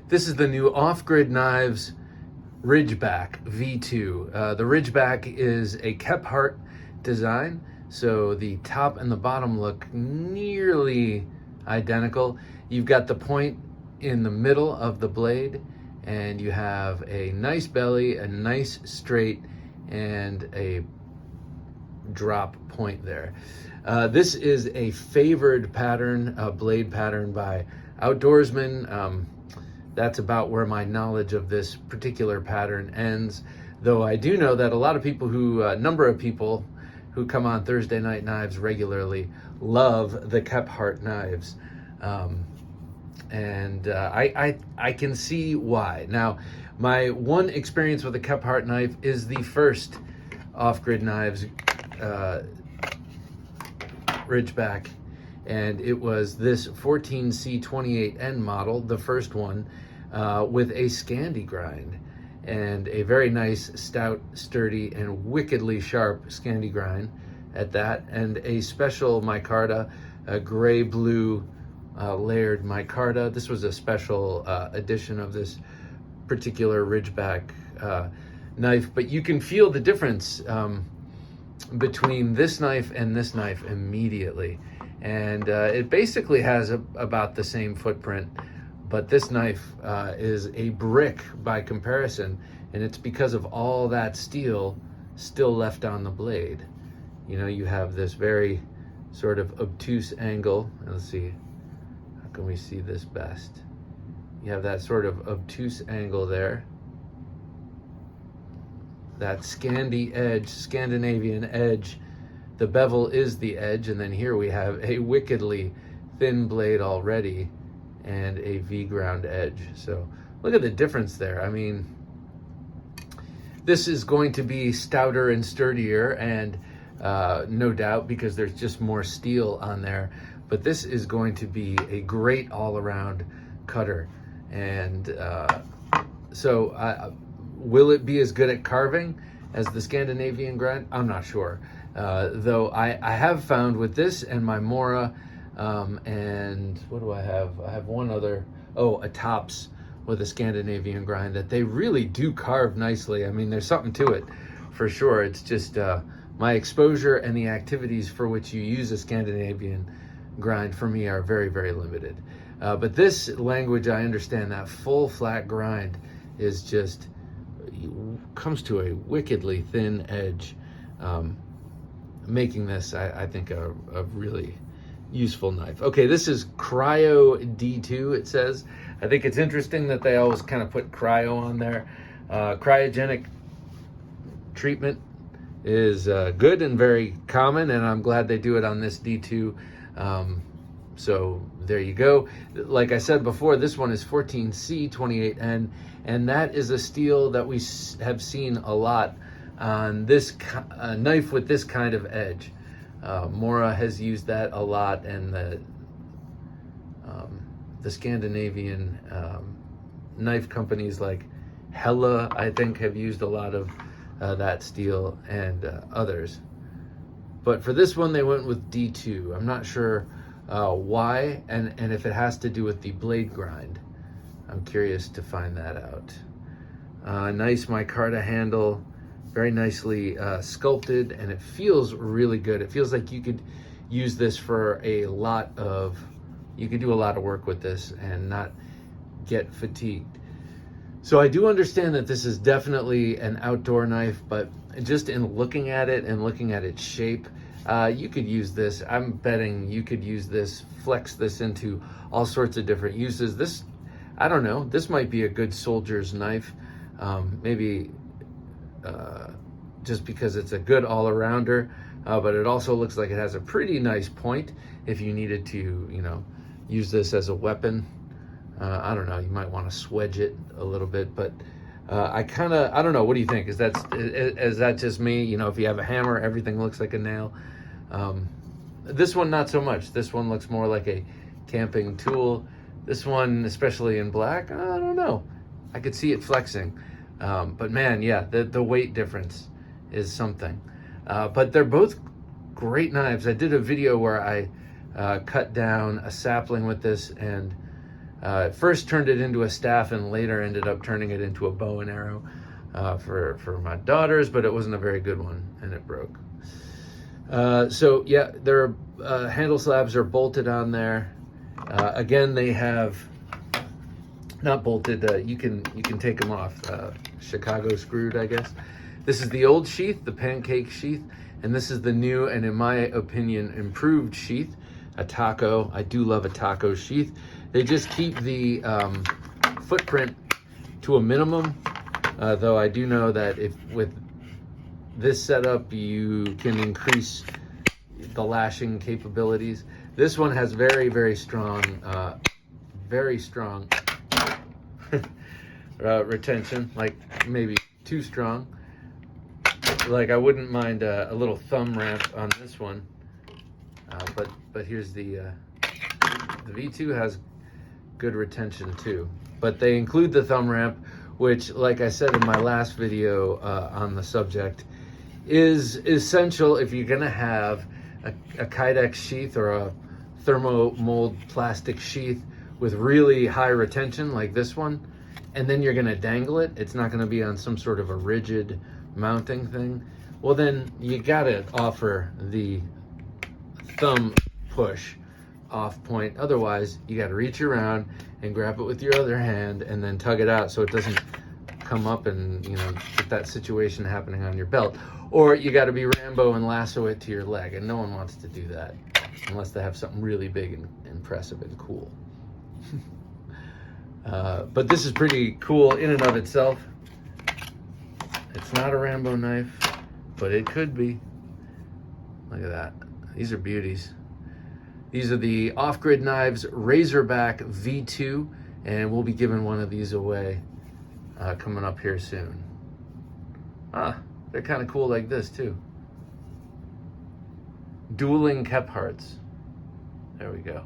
This is the new Off-Grid Knives Ridgeback V2. The Ridgeback is a Kephart design, so the top and the bottom look nearly identical. You've got the point in the middle of the blade, and you have a nice belly, a nice straight, and a drop point there. This is a favored pattern, blade pattern by outdoorsmen. That's about where my knowledge of this particular pattern ends, though I do know that a lot of people number of people who come on Thursday Night Knives regularly love the Kephart knives. I can see why. Now, my one experience with a Kephart knife is the first Off-Grid Knives Ridgeback, and it was this 14C28N model, the first one, with a Skandi grind and a very nice, stout, sturdy, and wickedly sharp Skandi grind at that, and a special micarta, a gray-blue layered micarta. This was a special edition of this particular Ridgeback knife, but you can feel the difference between this knife and this knife immediately. And it basically has about the same footprint, but this knife is a brick by comparison, and it's because of all that steel still left on the blade. You know, you have this very sort of obtuse angle. Let's see, how can we see this best? You have that sort of obtuse angle there. That Scandinavian edge. The bevel is the edge, and then here we have a wickedly thin blade already and a V-ground edge. So look at the difference there. I mean, this is going to be stouter and sturdier, and no doubt, because there's just more steel on there, but this is going to be a great all-around cutter. And will it be as good at carving as the Scandinavian grind? I'm not sure. Though I have found with this and my Mora, and what do I have? I have one other, a Tops with a Scandinavian grind, that they really do carve nicely. I mean, there's something to it for sure. It's just my exposure and the activities for which you use a Scandinavian grind for me are very, very limited. But this language, I understand that full flat grind is just, comes to a wickedly thin edge, making this, I think, a really useful knife. Okay, this is Cryo D2, it says. I think it's interesting that they always kind of put cryo on there. Cryogenic treatment is good and very common, and I'm glad they do it on this D2. So there you go. Like I said before, this one is 14C28N, and that is a steel that we have seen a lot on this knife with this kind of edge. Mora has used that a lot, and the Scandinavian knife companies like Hella, I think, have used a lot of that steel, and others. But for this one, they went with D2. I'm not sure why, and if it has to do with the blade grind. I'm curious to find that out. Nice micarta handle, very nicely sculpted, and it feels really good. It feels like you could use this for you could do a lot of work with this and not get fatigued. So I do understand that this is definitely an outdoor knife, but just in looking at it and looking at its shape, you could use this. I'm betting you could use this, flex this into all sorts of different uses. This, I don't know, this might be a good soldier's knife. Maybe just because it's a good all-arounder, but it also looks like it has a pretty nice point if you needed to, use this as a weapon. I don't know, you might want to swedge it a little bit, but I don't know, what do you think? Is that just me? If you have a hammer, everything looks like a nail. This one, not so much. This one looks more like a camping tool. This one, especially in black, I don't know. I could see it flexing. But man, yeah, the weight difference is something. But they're both great knives. I did a video where I cut down a sapling with this, and First turned it into a staff and later ended up turning it into a bow and arrow for my daughters, but it wasn't a very good one and it broke. So yeah, their handle slabs are bolted on there. Again, they have not bolted. You can take them off. Chicago screwed, I guess. This is the old sheath, the pancake sheath, and this is the new and, in my opinion, improved sheath, a taco. I do love a taco sheath. They just keep the footprint to a minimum, though I do know that if with this setup you can increase the lashing capabilities. This one has very strong retention, like maybe too strong. Like I wouldn't mind a little thumb ramp on this one, but here's the V2 has good retention too, but they include the thumb ramp, which, like I said in my last video on the subject, is essential if you're gonna have a kydex sheath or a thermo mold plastic sheath with really high retention like this one, and then you're gonna dangle it. It's not gonna be on some sort of a rigid mounting thing. Well, then you gotta offer the thumb push off point. Otherwise, you gotta reach around and grab it with your other hand and then tug it out so it doesn't come up and, you know, get that situation happening on your belt. Or you gotta be Rambo and lasso it to your leg, and no one wants to do that unless they have something really big and impressive and cool. But this is pretty cool in and of itself. It's not a Rambo knife, but it could be. Look at that. These are beauties. These are the Off-Grid Knives Ridgeback V2, and we'll be giving one of these away coming up here soon. They're kind of cool like this too. Dueling Kepharts. There we go.